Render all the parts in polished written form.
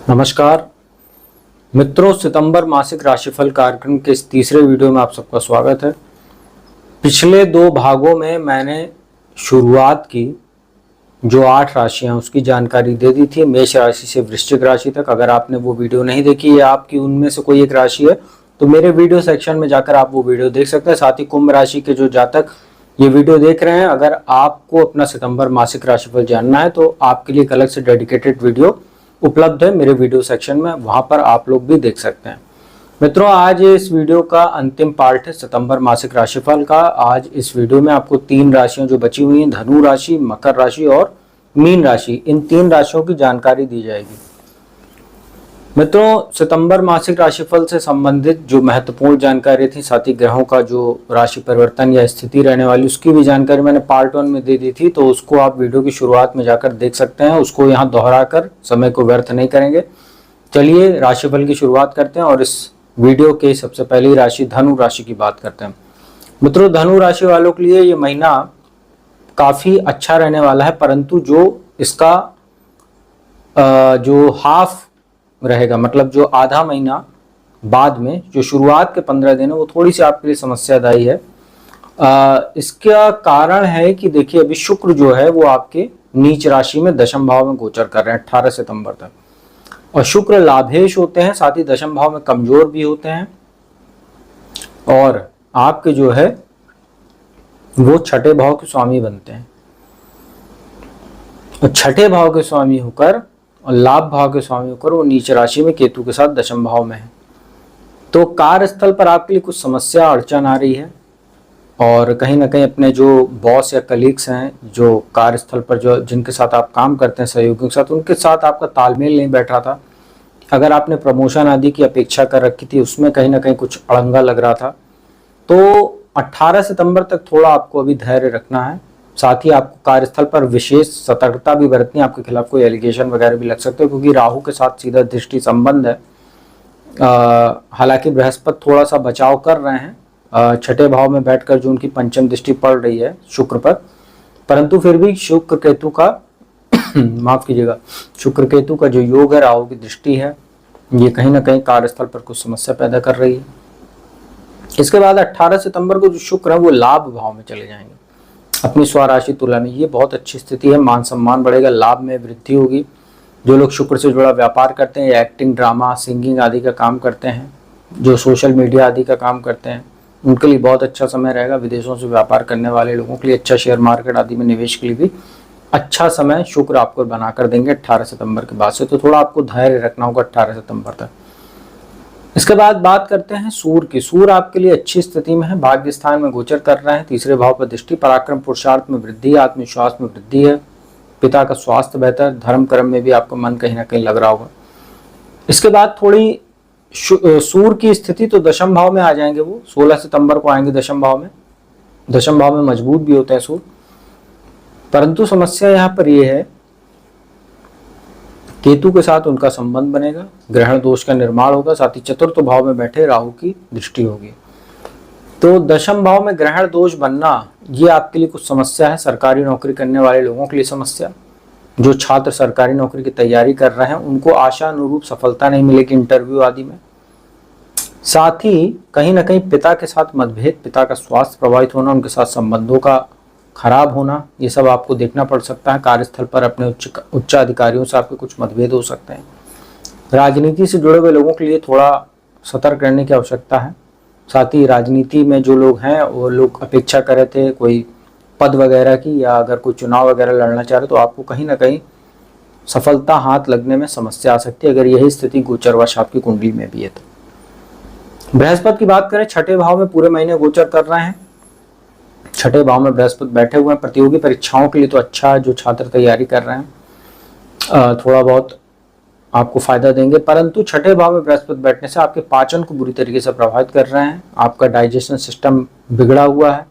नमस्कार मित्रों, सितंबर मासिक राशिफल कार्यक्रम के इस तीसरे वीडियो में आप सबका स्वागत है। पिछले दो भागों में मैंने शुरुआत की जो 8 राशियां उसकी जानकारी दे दी थी, मेष राशि से वृश्चिक राशि तक। अगर आपने वो वीडियो नहीं देखी या आपकी उनमें से कोई एक राशि है तो मेरे वीडियो सेक्शन में जाकर आप वो वीडियो देख सकते हैं। साथ ही कुंभ राशि के जो जातक ये वीडियो देख रहे हैं, अगर आपको अपना सितंबर मासिक राशिफल जानना है तो आपके लिए एक अलग से डेडिकेटेड वीडियो उपलब्ध है मेरे वीडियो सेक्शन में, वहां पर आप लोग भी देख सकते हैं। मित्रों, आज इस वीडियो का अंतिम पार्ट है सितंबर मासिक राशिफल का। आज इस वीडियो में आपको 3 राशियां जो बची हुई हैं, धनु राशि, मकर राशि और मीन राशि, इन 3 राशियों की जानकारी दी जाएगी। मित्रों, सितंबर मासिक राशिफल से संबंधित जो महत्वपूर्ण जानकारी थी, साथ ही ग्रहों का जो राशि परिवर्तन या स्थिति रहने वाली उसकी भी जानकारी मैंने पार्ट 1 में दे दी थी, तो उसको आप वीडियो की शुरुआत में जाकर देख सकते हैं। उसको यहाँ दोहराकर समय को व्यर्थ नहीं करेंगे। चलिए राशिफल की शुरुआत करते हैं और इस वीडियो के सबसे पहली राशि धनु राशि की बात करते हैं। मित्रों, धनु राशि वालों के लिए ये महीना काफी अच्छा रहने वाला है, परंतु जो इसका जो हाफ रहेगा, मतलब जो आधा महीना बाद में जो शुरुआत के 15 दिन है वो थोड़ी सी आपके लिए समस्यादायी है। इसका कारण है कि देखिए, अभी शुक्र जो है वो आपके नीच राशि में दशम भाव में गोचर कर रहे हैं 18 सितंबर तक, और शुक्र लाभेश होते हैं, साथ ही दशम भाव में कमजोर भी होते हैं, और आपके जो है वो छठे भाव के स्वामी बनते हैं। और छठे भाव के स्वामी होकर और लाभ भाव के स्वामी होकर वो नीच राशि में केतु के साथ दशम भाव में है। तो कार्यस्थल पर आपके लिए कुछ समस्या अड़चन आ रही है, और कहीं ना कहीं अपने जो बॉस या कलीग्स हैं, जो कार्यस्थल पर जो जिनके साथ आप काम करते हैं, सहयोगियों के साथ, उनके साथ आपका तालमेल नहीं बैठ रहा था। अगर आपने प्रमोशन आदि की अपेक्षा कर रखी थी, उसमें कहीं ना कहीं कुछ अड़ंगा लग रहा था। तो 18 सितंबर तक थोड़ा आपको अभी धैर्य रखना है। साथ ही आपको कार्यस्थल पर विशेष सतर्कता भी बरतनी है। आपके खिलाफ कोई एलिगेशन वगैरह भी लग सकते हो, क्योंकि राहु के साथ सीधा दृष्टि संबंध है। हालांकि बृहस्पति थोड़ा सा बचाव कर रहे हैं छठे भाव में बैठकर, जो उनकी पंचम दृष्टि पड़ रही है शुक्र पर, परंतु फिर भी शुक्र केतु का माफ कीजिएगा, शुक्र केतु का जो योग है, राहु की दृष्टि है, ये कहीं ना कहीं कार्यस्थल पर कुछ समस्या पैदा कर रही है। इसके बाद 18 सितंबर को जो शुक्र है वो लाभ भाव में चले जाएंगे अपनी स्वराशि तुला में। ये बहुत अच्छी स्थिति है, मान सम्मान बढ़ेगा, लाभ में वृद्धि होगी। जो लोग शुक्र से जुड़ा व्यापार करते हैं, एक्टिंग, ड्रामा, सिंगिंग आदि का काम करते हैं, जो सोशल मीडिया आदि का काम करते हैं, उनके लिए बहुत अच्छा समय रहेगा। विदेशों से व्यापार करने वाले लोगों के लिए अच्छा, शेयर मार्केट आदि में निवेश के लिए भी अच्छा समय शुक्र आपको बनाकर देंगे 18 सितंबर के बाद से। तो थोड़ा आपको धैर्य रखना होगा 18 सितंबर तक। इसके बाद बात करते हैं सूर्य की। सूर्य आपके लिए अच्छी स्थिति में है, भाग्य स्थान में गोचर कर रहे हैं, तीसरे भाव पर दृष्टि, पराक्रम पुरुषार्थ में वृद्धि, आत्मविश्वास में वृद्धि है, पिता का स्वास्थ्य बेहतर, धर्म कर्म में भी आपका मन कहीं ना कहीं लग रहा होगा। इसके बाद थोड़ी सूर्य की स्थिति तो दशम भाव में आ जाएंगे, वो 16 सितंबर को आएंगे दशम भाव में। दशम भाव में मजबूत भी होते हैं सूर्य, परंतु समस्या यहाँ पर यह है केतु के साथ उनका संबंध बनेगा, ग्रहण दोष का निर्माण होगा, साथ ही चतुर्थ भाव में बैठे राहु की दृष्टि होगी। तो दशम भाव में ग्रहण दोष बनना ये आपके लिए कुछ समस्या है। सरकारी नौकरी करने वाले लोगों के लिए समस्या, जो छात्र सरकारी नौकरी की तैयारी कर रहे हैं उनको आशा अनुरूप सफलता नहीं मिलेगी इंटरव्यू आदि में। साथ ही कहीं ना कहीं पिता के साथ मतभेद, पिता का स्वास्थ्य प्रभावित होना, उनके साथ संबंधों का खराब होना, ये सब आपको देखना पड़ सकता है। कार्यस्थल पर अपने उच्च अधिकारियों से आपके कुछ मतभेद हो सकते हैं। राजनीति से जुड़े हुए लोगों के लिए थोड़ा सतर्क रहने की आवश्यकता है। साथ ही राजनीति में जो लोग हैं वो लोग अपेक्षा कर रहे थे कोई पद वगैरह की, या अगर कोई चुनाव वगैरह लड़ना चाह रहे तो आपको कहीं ना कहीं सफलता हाथ लगने में समस्या आ सकती है, अगर यही स्थिति गोचरवश आपकी कुंडली में भी है तो। बृहस्पति की बात करें, छठे भाव में पूरे महीने गोचर कर रहे हैं। छठे भाव में बृहस्पति बैठे हुए हैं, प्रतियोगी परीक्षाओं के लिए तो अच्छा है। जो छात्र तैयारी कर रहे हैं थोड़ा बहुत आपको फायदा देंगे, परंतु छठे भाव में बृहस्पति बैठने से आपके पाचन को बुरी तरीके से प्रभावित कर रहे हैं। आपका डाइजेशन सिस्टम बिगड़ा हुआ है,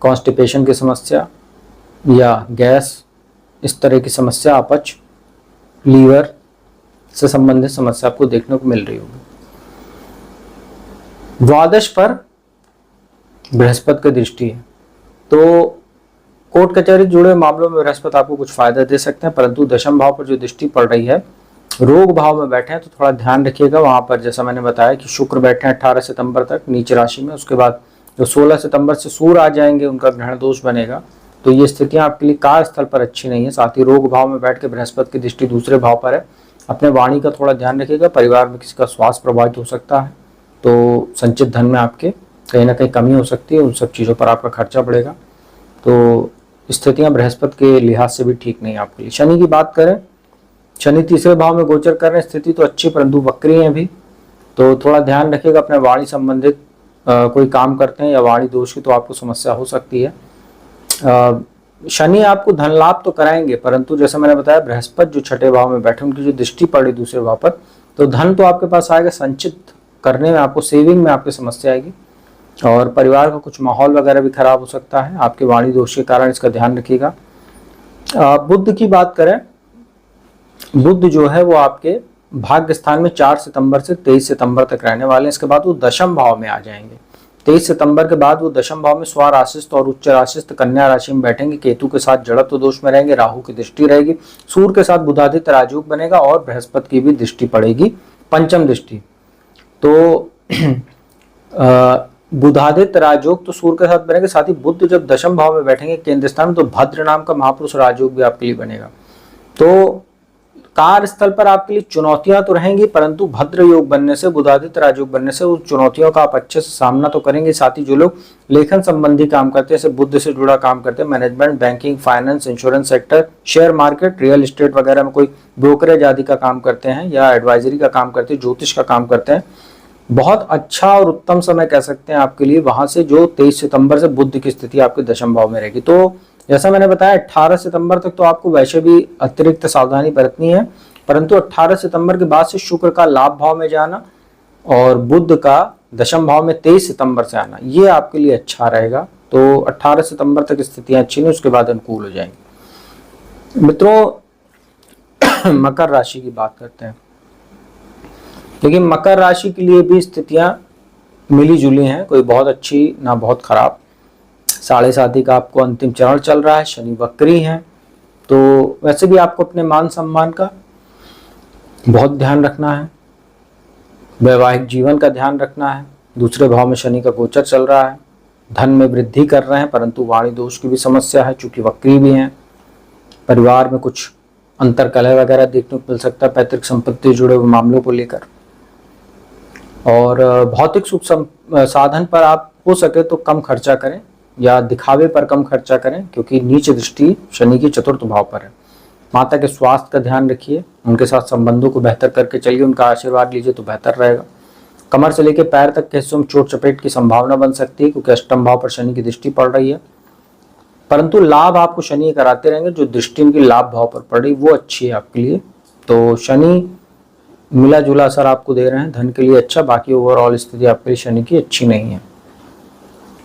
कॉन्स्टिपेशन की समस्या या गैस, इस तरह की समस्या, अपच, लीवर से संबंधित समस्या आपको देखने को मिल रही होगी। द्वादश पर बृहस्पति की दृष्टि है, तो कोर्ट कचहरी जुड़े मामलों में बृहस्पति आपको कुछ फायदा दे सकते हैं, परंतु दशम भाव पर जो दृष्टि पड़ रही है रोग भाव में बैठे हैं तो थोड़ा ध्यान रखिएगा, वहां पर जैसा मैंने बताया कि शुक्र बैठे हैं 18 सितंबर तक नीच राशि में, उसके बाद जो 16 सितंबर से सूर्य आ जाएंगे उनका ग्रहण दोष बनेगा। तो ये स्थितियां आपके लिए कार्यस्थल पर अच्छी नहीं है। साथ ही रोग भाव में बैठ के बृहस्पति की दृष्टि दूसरे भाव पर है। अपने वाणी का थोड़ा ध्यान रखिएगा, परिवार में किसी का स्वास्थ्य प्रभावित हो सकता है, तो संचित धन में आपके कहीं ना कहीं कमी हो सकती है, उन सब चीज़ों पर आपका खर्चा बढ़ेगा। तो स्थितियां बृहस्पति के लिहाज से भी ठीक नहीं है आपके लिए। शनि की बात करें, शनि तीसरे भाव में गोचर कर रहे हैं, स्थिति तो अच्छी परंतु वक्री है अभी, तो थोड़ा ध्यान रखिएगा। अपने वाणी संबंधित कोई काम करते हैं या वाणी दोष की तो आपको समस्या हो सकती है। शनि आपको धन लाभ तो कराएंगे, परंतु जैसे मैंने बताया बृहस्पति जो छठे भाव में बैठे उनकी जो दृष्टि पड़ी दूसरे भाव पर, तो धन तो आपके पास आएगा, संचित करने में आपको सेविंग में आपकी समस्या आएगी और परिवार का कुछ माहौल वगैरह भी खराब हो सकता है आपके वाणी दोष के कारण, इसका ध्यान रखिएगा। बुध की बात करें, बुध जो है वो आपके भाग्य स्थान में 4 सितंबर से 23 सितंबर तक रहने वाले हैं। इसके बाद वो दशम भाव में आ जाएंगे। 23 सितंबर के बाद वो दशम भाव में स्वराशिस्थ और उच्च राशिस्थ कन्या राशि में बैठेंगे। केतु के साथ जड़त्व दोष में रहेंगे, राहु की दृष्टि रहेगी, सूर्य के साथ बुधादित्य राजयोग बनेगा और बृहस्पति की भी दृष्टि पड़ेगी, पंचम दृष्टि। तो बुधादित्य राजयोग तो सूर्य के साथ बनेगा, साथ ही बुध जब दशम भाव में बैठेंगे केंद्र स्थान में, तो भद्र नाम का महापुरुष राजयोग भी आपके लिए बनेगा। तो कार्यस्थल पर आपके लिए चुनौतियां तो रहेंगी, परंतु भद्र योग बनने से, बुधादित्य राजयोग बनने से उन चुनौतियों का आप अच्छे से सामना तो करेंगे। साथ ही जो लोग लेखन संबंधी काम करते हैं, जैसे बुद्ध से जुड़ा काम करते हैं, management, banking, finance, insurance sector, share market, real estate वगैरह में कोई ब्रोकरेज आदि का काम करते हैं या एडवाइजरी का काम करते हैं, ज्योतिष का काम करते हैं, बहुत अच्छा और उत्तम समय कह सकते हैं आपके लिए वहां से, जो 23 सितंबर से बुध की स्थिति आपके दशम भाव में रहेगी। तो जैसा मैंने बताया 18 सितंबर तक तो आपको वैसे भी अतिरिक्त सावधानी बरतनी है, परंतु 18 सितंबर के बाद से शुक्र का लाभ भाव में जाना और बुध का दशम भाव में 23 सितंबर से आना, ये आपके लिए अच्छा रहेगा। तो 18 सितंबर तक स्थितियां अच्छी नहीं, उसके बाद अनुकूल हो जाएंगी। मित्रों मकर राशि की बात करते हैं। लेकिन मकर राशि के लिए भी स्थितियां मिली जुली हैं, कोई बहुत अच्छी ना बहुत खराब। 7.5 का आपको अंतिम चरण चल रहा है, शनि वक्री है, तो वैसे भी आपको अपने मान सम्मान का बहुत ध्यान रखना है, वैवाहिक जीवन का ध्यान रखना है। दूसरे भाव में शनि का गोचर चल रहा है, धन में वृद्धि कर रहे हैं, परंतु वाणी दोष की भी समस्या है, चूंकि वक्री भी हैं। परिवार में कुछ अंतर कलह वगैरह देखने को मिल सकता है, पैतृक संपत्ति जुड़े हुए मामलों को लेकर। और भौतिक सुख साधन पर आप हो सके तो कम खर्चा करें या दिखावे पर कम खर्चा करें, क्योंकि नीच दृष्टि शनि की चतुर्थ भाव पर है। माता के स्वास्थ्य का ध्यान रखिए, उनके साथ संबंधों को बेहतर करके चलिए, उनका आशीर्वाद लीजिए तो बेहतर रहेगा। कमर से लेकर पैर तक के हिस्सों में चोट चपेट की संभावना बन सकती है, क्योंकि अष्टम भाव पर शनि की दृष्टि पड़ रही है, परंतु लाभ आपको शनि कराते रहेंगे। जो दृष्टि उनकी लाभ भाव पर पड़ रही वो अच्छी है आपके लिए, तो शनि मिला जुला असर आपको दे रहे हैं, धन के लिए अच्छा। बाकी ओवरऑल स्थिति आपके लिए शनि की अच्छी नहीं है।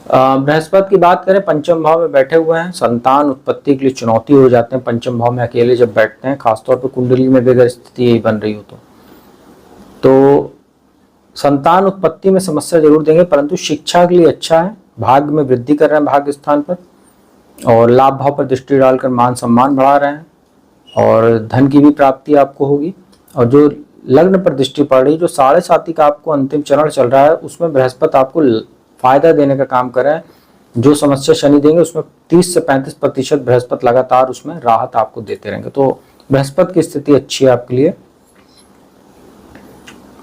बृहस्पति की बात करें, पंचम भाव में बैठे हुए हैं, संतान उत्पत्ति के लिए चुनौती हो जाते हैं पंचम भाव में अकेले जब बैठते हैं, खासतौर पर कुंडली में भी अगर स्थिति यही बन रही हो तो संतान उत्पत्ति में समस्या जरूर देंगे, परंतु शिक्षा के लिए अच्छा है। भाग्य में वृद्धि कर रहे हैं भाग्य स्थान पर, और लाभ भाव पर दृष्टि डालकर मान सम्मान बढ़ा रहे हैं, और धन की भी प्राप्ति आपको होगी। और जो लग्न पर दृष्टि पड़ रही, जो 7.5 का आपको अंतिम चरण चल रहा है, उसमें बृहस्पति आपको फायदा देने का काम कर रहे हैं। जो समस्या शनि देंगे उसमें 30 से 35% बृहस्पति लगातार उसमें राहत आपको देते रहेंगे, तो बृहस्पति की स्थिति अच्छी है आपके लिए।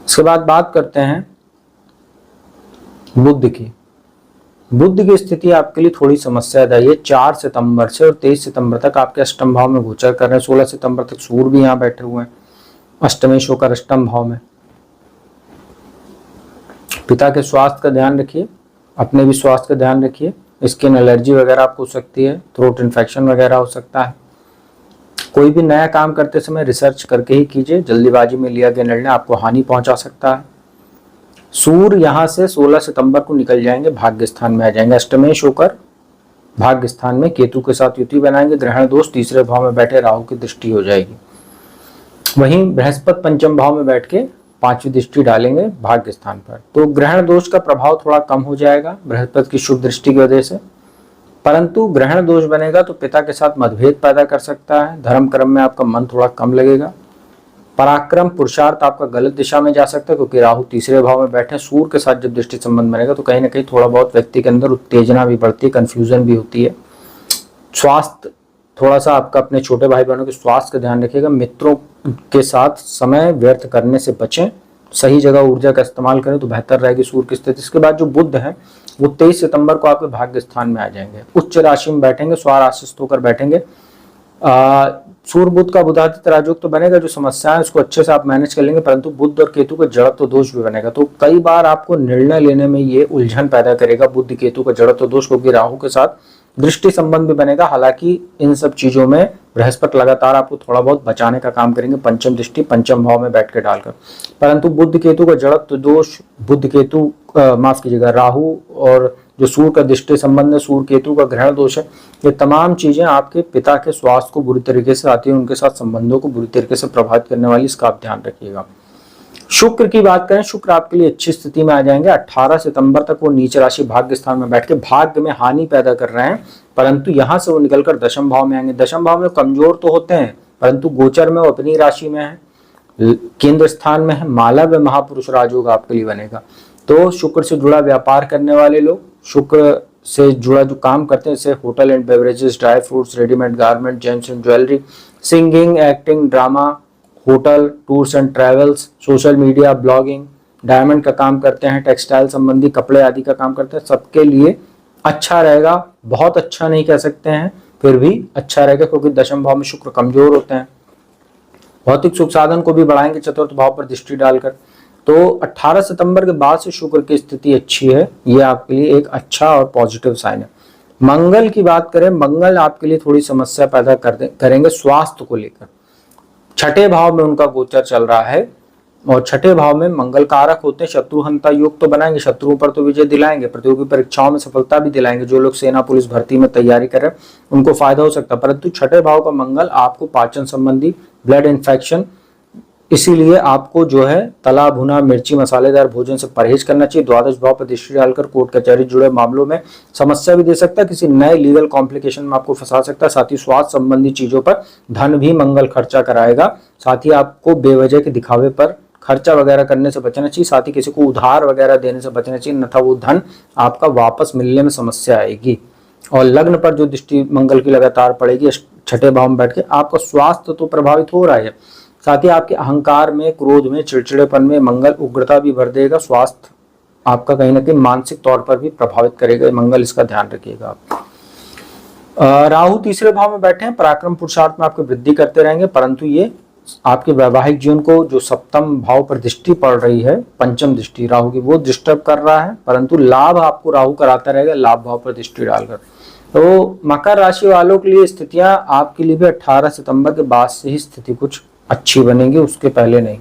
इसके बाद बात करते हैं बुध की। बुध की स्थिति आपके लिए थोड़ी समस्यादायी है। 4 सितंबर से और 23 सितंबर तक आपके अष्टम भाव में गोचर कर रहे हैं। 16 सितंबर तक सूर्य भी यहाँ बैठे हुए हैं अष्टमेश होकर अष्टम भाव में। पिता के स्वास्थ्य का ध्यान रखिए, अपने भी स्वास्थ्य का ध्यान रखिए। स्किन एलर्जी वगैरह आपको हो सकती है, थ्रोट इन्फेक्शन वगैरह हो सकता है। कोई भी नया काम करते समय रिसर्च करके ही कीजिए, जल्दीबाजी में लिया गया निर्णय आपको हानि पहुंचा सकता है। सूर्य यहाँ से 16 सितंबर को निकल जाएंगे, भाग्य स्थान में आ जाएंगे, अष्टमेश होकर भाग्य स्थान में केतु के साथ युति बनाएंगे। ग्रहण दोष तीसरे भाव में बैठे राहु की दृष्टि हो जाएगी। वहीं बृहस्पति पंचम भाव में बैठ के 5वीं दृष्टि डालेंगे भाग्य स्थान पर, तो ग्रहण दोष का प्रभाव थोड़ा कम हो जाएगा बृहस्पति की शुभ दृष्टि की वजह से। परंतु ग्रहण दोष बनेगा तो पिता के साथ मतभेद पैदा कर सकता है, धर्म कर्म में आपका मन थोड़ा कम लगेगा, पराक्रम पुरुषार्थ आपका गलत दिशा में जा सकता है क्योंकि राहु तीसरे भाव में बैठे। सूर्य के साथ जब दृष्टि संबंध बनेगा तो कहीं ना कहीं थोड़ा बहुत व्यक्ति के अंदर उत्तेजना भी बढ़ती है, कंफ्यूजन भी होती है। स्वास्थ्य थोड़ा सा आपका, अपने छोटे भाई बहनों के स्वास्थ्य का ध्यान रखिएगा। मित्रों के साथ समय व्यर्थ करने से बचें, सही जगह ऊर्जा का इस्तेमाल करें तो बेहतर रहेगी सूर्य की स्थिति। इसके बाद जो बुध है वो 23 सितंबर को आपके भाग्य स्थान में आ जाएंगे, उच्च राशि में बैठेंगे, स्वाराशिस्त होकर बैठेंगे। सूर्य बुध का बुधादित्य राजयोग तो बनेगा, जो समस्या है उसको अच्छे से आप मैनेज कर लेंगे, परंतु बुध और केतु का जड़त्व दोष भी बनेगा। तो कई बार आपको निर्णय लेने में ये उलझन पैदा करेगा बुध केतु का जड़त्व दोष, क्योंकि राहु के साथ दृष्टि संबंध भी बनेगा। हालांकि इन सब चीजों में बृहस्पति लगातार आपको थोड़ा बहुत बचाने का काम करेंगे, पंचम दृष्टि पंचम भाव में बैठ के डालकर। परंतु बुध केतु का जड़त्व दोष, बुध केतु माफ कीजिएगा, राहु और जो सूर्य का दृष्टि संबंध है, सूर्य केतु का ग्रहण दोष है, ये तमाम चीजें आपके पिता के स्वास्थ्य को बुरी तरीके से आती है, उनके साथ संबंधों को बुरी तरीके से प्रभावित करने वाली, इसका आप ध्यान रखिएगा। शुक्र की बात करें, शुक्र आपके लिए अच्छी स्थिति में आ जाएंगे। 18 सितंबर तक वो नीच राशि भाग्य स्थान में बैठ के भाग्य में हानि पैदा कर रहे हैं, परंतु यहां से वो निकलकर दशम भाव में आएंगे। दशम भाव में कमजोर तो होते हैं, परंतु गोचर में वो अपनी राशि में है, केंद्र स्थान में है, मालव्य महापुरुष राजयोग आपके लिए बनेगा। तो शुक्र से जुड़ा व्यापार करने वाले लोग, शुक्र से जुड़ा जो काम करते हैं, जैसे hotel and beverages, dry fruits, readymade garment, James and jewellery, singing, acting, drama, hotel, tours and travels, social media, blogging, diamond का काम करते हैं, टेक्सटाइल संबंधी कपड़े आदि का काम करते हैं, सबके लिए अच्छा रहेगा। बहुत अच्छा नहीं कह सकते हैं, फिर भी अच्छा रहेगा, क्योंकि दशम भाव में शुक्र कमजोर होते हैं। भौतिक सुख साधन को भी बढ़ाएंगे चतुर्थ भाव पर दृष्टि डालकर। तो 18 सितंबर के बाद से शुक्र की स्थिति अच्छी है, ये आपके लिए एक अच्छा और पॉजिटिव साइन है। मंगल की बात करें, मंगल आपके लिए थोड़ी समस्या पैदा करेंगे स्वास्थ्य को लेकर। छठे भाव में उनका गोचर चल रहा है और छठे भाव में मंगल कारक होते हैं, शत्रुहंता योग तो बनाएंगे, शत्रुओं पर तो विजय दिलाएंगे, प्रतियोगी परीक्षाओं में सफलता भी दिलाएंगे। जो लोग सेना पुलिस भर्ती में तैयारी कर रहे हैं उनको फायदा हो सकता है, परंतु छठे भाव का मंगल आपको पाचन संबंधी, ब्लड इन्फेक्शन, इसीलिए आपको जो है तला भुना मिर्ची मसालेदार भोजन से परहेज करना चाहिए। द्वादश भाव पर दृष्टि डालकर कोर्ट कचहरी जुड़े मामलों में समस्या भी दे सकता है, किसी नए लीगल कॉम्प्लिकेशन में आपको फंसा सकता है। साथ ही स्वास्थ्य संबंधी चीजों पर धन भी मंगल खर्चा कराएगा। साथ ही आपको बेवजह के दिखावे पर खर्चा वगैरह करने से बचना चाहिए। साथ ही किसी को उधार वगैरह देने से बचना चाहिए, अन्यथा वो धन आपका वापस मिलने में समस्या आएगी। और लग्न पर जो दृष्टि मंगल की लगातार पड़ेगी छठे भाव में बैठ के, आपका स्वास्थ्य तो प्रभावित हो रहा है, साथ ही आपके अहंकार में, क्रोध में, चिड़चिड़ेपन में मंगल उग्रता भी भर देगा। स्वास्थ्य आपका कहीं ना कहीं मानसिक तौर पर भी प्रभावित करेगा मंगल, इसका ध्यान रखिएगा आप। राहु तीसरे भाव में बैठे हैं, पराक्रम पुरुषार्थ में आपकी वृद्धि करते रहेंगे, परंतु ये आपके वैवाहिक जीवन को, जो सप्तम भाव पर दृष्टि पड़ रही है, पंचम दृष्टि राहु की, वो डिस्टर्ब कर रहा है, परंतु लाभ आपको राहु कराता रहेगा लाभ भाव पर दृष्टि डालकर। तो मकर राशि वालों के लिए स्थितियां आपके लिए भी 18 सितंबर के बाद से ही स्थिति कुछ अच्छी बनेगी, उसके पहले नहीं।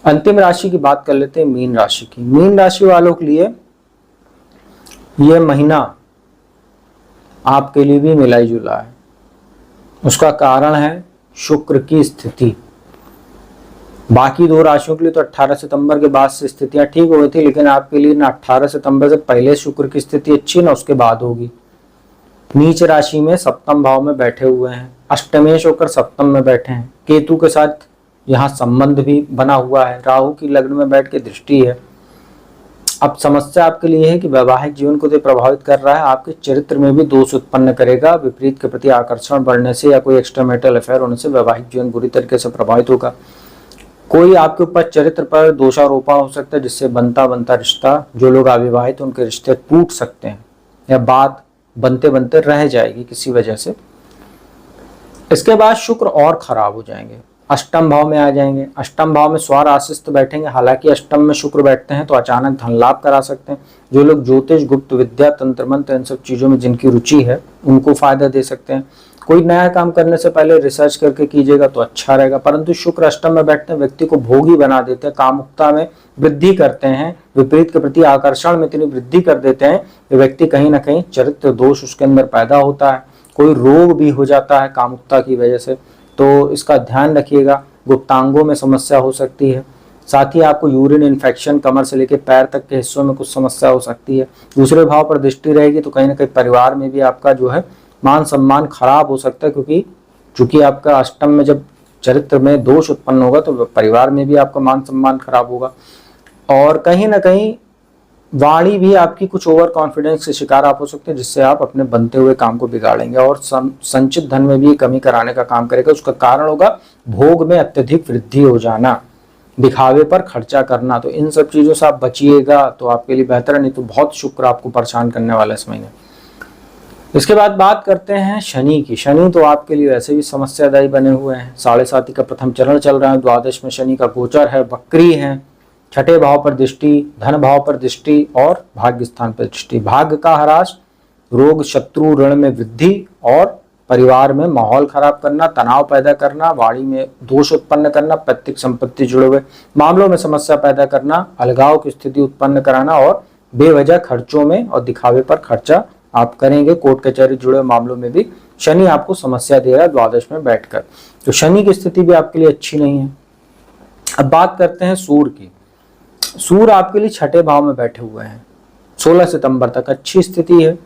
अंतिम राशि की बात कर लेते हैं, मीन राशि की। मीन राशि वालों के लिए यह महीना आपके लिए भी मिला जुला है। उसका कारण है शुक्र की स्थिति। बाकी दो राशियों के लिए तो 18 सितंबर के बाद से स्थितियां ठीक हो गई थी, लेकिन आपके लिए ना 18 सितंबर से पहले शुक्र की स्थिति अच्छी, ना उसके बाद होगी। नीच राशि में सप्तम भाव में बैठे हुए हैं, अष्टमेश होकर सप्तम में बैठे हैं, केतु के साथ यहाँ संबंध भी बना हुआ है, राहु की लग्न में बैठ के दृष्टि है। अब समस्या आपके लिए है कि वैवाहिक जीवन को तो प्रभावित कर रहा है, आपके चरित्र में भी दोष उत्पन्न करेगा। विपरीत के प्रति आकर्षण बढ़ने से या कोई एक्स्ट्रामैरिटल अफेयर होने से वैवाहिक जीवन बुरी तरीके से प्रभावित होगा। कोई आपके ऊपर चरित्र पर दोषारोपण हो सकता है, जिससे बनता बनता रिश्ता, जो लोग अविवाहित उनके रिश्ते टूट सकते हैं या बात बनते बनते रह जाएगी किसी वजह से। इसके बाद शुक्र और खराब हो जाएंगे, अष्टम भाव में आ जाएंगे। अष्टम भाव में स्वाराशिस्त बैठेंगे, हालांकि अष्टम में शुक्र बैठते हैं तो अचानक धन लाभ करा सकते हैं। जो लोग ज्योतिष, गुप्त विद्या, तंत्र मंत्र, इन सब चीजों में जिनकी रुचि है उनको फायदा दे सकते हैं। कोई नया काम करने से पहले रिसर्च करके कीजिएगा तो अच्छा रहेगा। परंतु शुक्र अष्टम में बैठते हैं, व्यक्ति को भोगी बना देते हैं, कामुकता में वृद्धि करते हैं, विपरीत के प्रति आकर्षण में इतनी वृद्धि कर देते हैं कि व्यक्ति कहीं ना कहीं चरित्र दोष उसके अंदर पैदा होता है, कोई रोग भी हो जाता है कामुकता की वजह से। तो इसका ध्यान रखिएगा। गुप्तांगों में समस्या हो सकती है, साथ ही आपको यूरिन इन्फेक्शन, कमर से लेकर पैर तक के हिस्सों में कुछ समस्या हो सकती है। दूसरे भाव पर दृष्टि रहेगी तो कहीं ना कहीं परिवार में भी आपका जो है मान सम्मान खराब हो सकता है, क्योंकि चूंकि आपका अष्टम में जब चरित्र में दोष उत्पन्न होगा तो परिवार में भी आपका मान सम्मान खराब होगा, और कहीं ना कहीं वाणी भी आपकी कुछ ओवर कॉन्फिडेंस के शिकार आप हो सकते हैं, जिससे आप अपने बनते हुए काम को बिगाड़ेंगे और संचित धन में भी कमी कराने का काम करेगा। उसका कारण होगा भोग में अत्यधिक वृद्धि हो जाना, दिखावे पर खर्चा करना। तो इन सब चीजों से आप बचिएगा तो आपके लिए बेहतर है, नहीं तो बहुत शुक्र आपको परेशान करने वाला है इस महीने। इसके बाद बात करते हैं शनि की। शनि तो आपके लिए वैसे भी समस्यादायी बने हुए हैं। 7.5 का प्रथम चरण चल रहा है, द्वादश में शनि का गोचर है, वक्री है, छठे भाव पर दृष्टि, धन भाव पर दृष्टि और भाग्य स्थान पर दृष्टि। भाग्य का ह्रास, रोग शत्रु ऋण में वृद्धि और परिवार में माहौल खराब करना, तनाव पैदा करना, वाणी में दोष उत्पन्न करना, पैतृक संपत्ति जुड़े हुए मामलों में समस्या पैदा करना, अलगाव की स्थिति उत्पन्न कराना और बेवजह खर्चों में और दिखावे पर खर्चा आप करेंगे। कोर्ट कचहरी जुड़े मामलों में भी शनि आपको समस्या दे रहा है द्वादश में बैठकर, तो शनि की स्थिति भी आपके लिए अच्छी नहीं है। अब बात करते हैं सूर्य की। सूर्य आपके लिए छठे भाव में बैठे हुए हैं, 16 सितंबर तक अच्छी स्थिति है।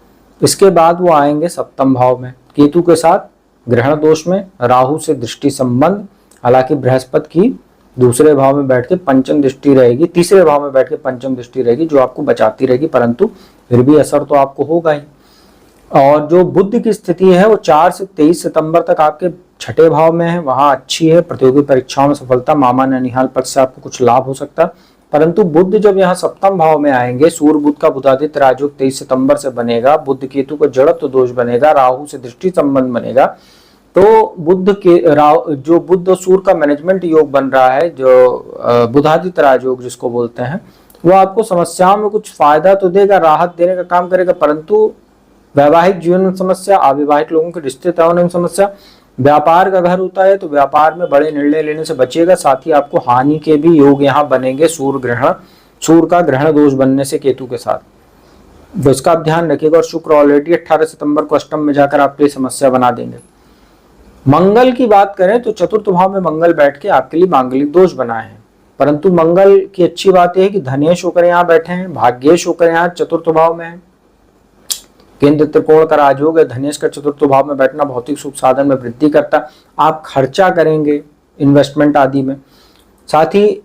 इसके बाद वो आएंगे सप्तम भाव में केतु के साथ, ग्रहण दोष में, राहु से दृष्टि संबंध। हालांकि बृहस्पति की दूसरे भाव में बैठ के पंचम दृष्टि रहेगी, तीसरे भाव में बैठ के पंचम दृष्टि रहेगी, जो आपको बचाती रहेगी, परंतु फिर भी असर तो आपको होगा ही। और जो बुध की स्थिति है वो 4 से 23 सितंबर तक आपके छठे भाव में है, वहां अच्छी है। प्रतियोगी परीक्षाओं में सफलता, मामा ननिहाल पक्ष से आपको कुछ लाभ हो सकता है, परंतु बुध जब यहाँ सप्तम भाव में आएंगे, सूर्य बुध का बुधादित्य राजयोग 23 सितंबर से बनेगा, बुध केतु का जड़त्व दोष बनेगा, राहु से दृष्टि संबंध बनेगा, तो बुध के जो बुध और सूर्य का मैनेजमेंट योग बन रहा है, जो बुधादित्य राजयोग जिसको बोलते हैं, वो आपको समस्याओं में कुछ फायदा तो देगा, राहत देने का काम करेगा, परंतु वैवाहिक जीवन में समस्या, अविवाहित लोगों के रिश्ते तय होने में समस्या, व्यापार का घर होता है तो व्यापार में बड़े निर्णय लेने से बचिएगा। साथ ही आपको हानि के भी योग यहाँ बनेंगे, सूर्य का ग्रहण दोष बनने से केतु के साथ, तो इसका आप ध्यान रखिएगा। और शुक्र ऑलरेडी 18 सितंबर को अष्टम में जाकर आपके लिए समस्या बना देंगे। मंगल की बात करें तो चतुर्थ भाव में मंगल बैठ के आपके लिए मांगलिक दोष बनाए हैं, परंतु मंगल की अच्छी बात यह है कि धनेश होकर यहाँ बैठे हैं, भाग्येश होकर यहाँ चतुर्थ भाव में है, केंद्र त्रिकोण का राजयोग है, धनेश का चतुर्थ भाव में बैठना भौतिक सुख साधन में वृद्धि करता, आप खर्चा करेंगे इन्वेस्टमेंट आदि में। साथ ही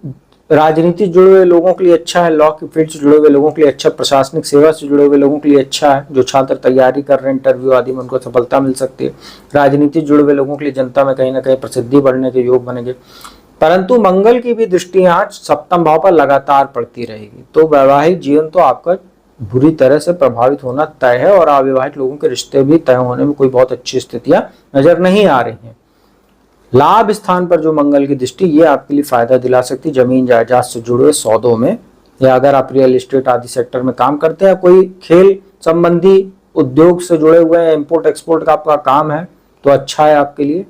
राजनीति से जुड़े हुए लोगों के लिए अच्छा है, लॉ की फील्ड से जुड़े हुए लोगों के लिए अच्छा, प्रशासनिक सेवा से जुड़े हुए लोगों के लिए अच्छा है, जो छात्र तैयारी कर रहे हैं इंटरव्यू आदि में उनको सफलता मिल सकती है। राजनीति से जुड़े हुए लोगों के लिए जनता में कहीं ना कहीं प्रसिद्धि बढ़ने के योग बनेंगे, परंतु मंगल की भी दृष्टि यहाँ सप्तम भाव पर लगातार पड़ती रहेगी, तो वैवाहिक जीवन तो आपका बुरी तरह से प्रभावित होना तय है और अविवाहित लोगों के रिश्ते भी तय होने में कोई बहुत अच्छी स्थितियां नजर नहीं आ रही हैं। लाभ स्थान पर जो मंगल की दृष्टि, ये आपके लिए फायदा दिला सकती है जमीन जायदाद से जुड़े हुए सौदों में, या अगर आप रियल एस्टेट आदि सेक्टर में काम करते हैं, कोई खेल संबंधी उद्योग से जुड़े हुए हैं, इंपोर्ट एक्सपोर्ट का आपका काम है तो अच्छा है आपके लिए।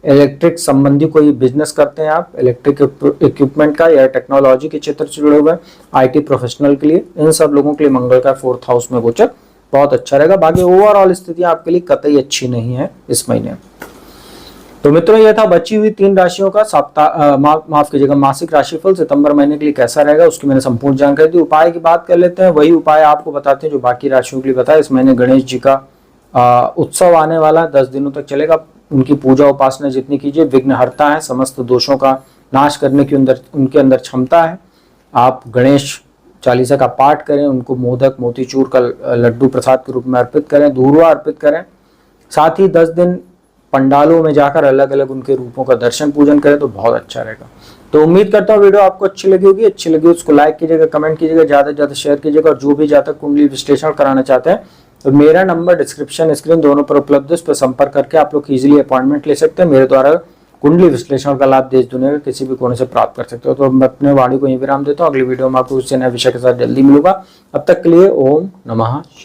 इलेक्ट्रिक संबंधी कोई बिजनेस करते हैं आप, इलेक्ट्रिक इक्विपमेंट का या टेक्नोलॉजी के क्षेत्र से जुड़े हुए हैं, आईटी प्रोफेशनल के लिए, इन सब लोगों के लिए मंगल का 4th हाउस में गोचर बहुत अच्छा रहेगा। बाकी ओवरऑल स्थिति आपके लिए कतई अच्छी नहीं है इस महीने। तो मित्रों, यह था बची हुई 3 राशियों का माफ कीजिएगा मासिक राशिफल सितंबर महीने के लिए कैसा रहेगा, उसकी मैंने संपूर्ण जानकारी दी। उपाय की बात कर लेते हैं, वही उपाय आपको बताते हैं जो बाकी राशियों के लिए बताया। इस महीने गणेश जी का उत्सव आने वाला 10 दिनों तक चलेगा, उनकी पूजा उपासना जितनी कीजिए, विघ्नहर्ता है, समस्त दोषों का नाश करने की उनके अंदर क्षमता है। आप गणेश चालीसा का पाठ करें, उनको मोदक मोतीचूर का लड्डू प्रसाद के रूप में अर्पित करें, धूर्वा अर्पित करें। साथ ही 10 दिन पंडालों में जाकर अलग अलग उनके रूपों का दर्शन पूजन करें तो बहुत अच्छा रहेगा। तो उम्मीद करता हूँ वीडियो आपको अच्छी लगी होगी। अच्छी लगी उसको लाइक कीजिएगा, कमेंट कीजिएगा, ज़्यादा से ज़्यादा शेयर कीजिएगा। और जो भी जातक कुंडली विश्लेषण कराना चाहते हैं तो मेरा नंबर डिस्क्रिप्शन स्क्रीन दोनों पर उपलब्ध है, उस पर संपर्क करके आप लोग इजीली अपॉइंटमेंट ले सकते हैं। मेरे द्वारा कुंडली विश्लेषण का लाभ देश दुनिया के किसी भी कोने से प्राप्त कर सकते हो। तो मैं अपने वाणी को यहीं विराम देता हूँ। अगली वीडियो में आपको उससे नए विषय के साथ जल्दी मिलूंगा। अब तक के लिए ओम नमः शिवाय।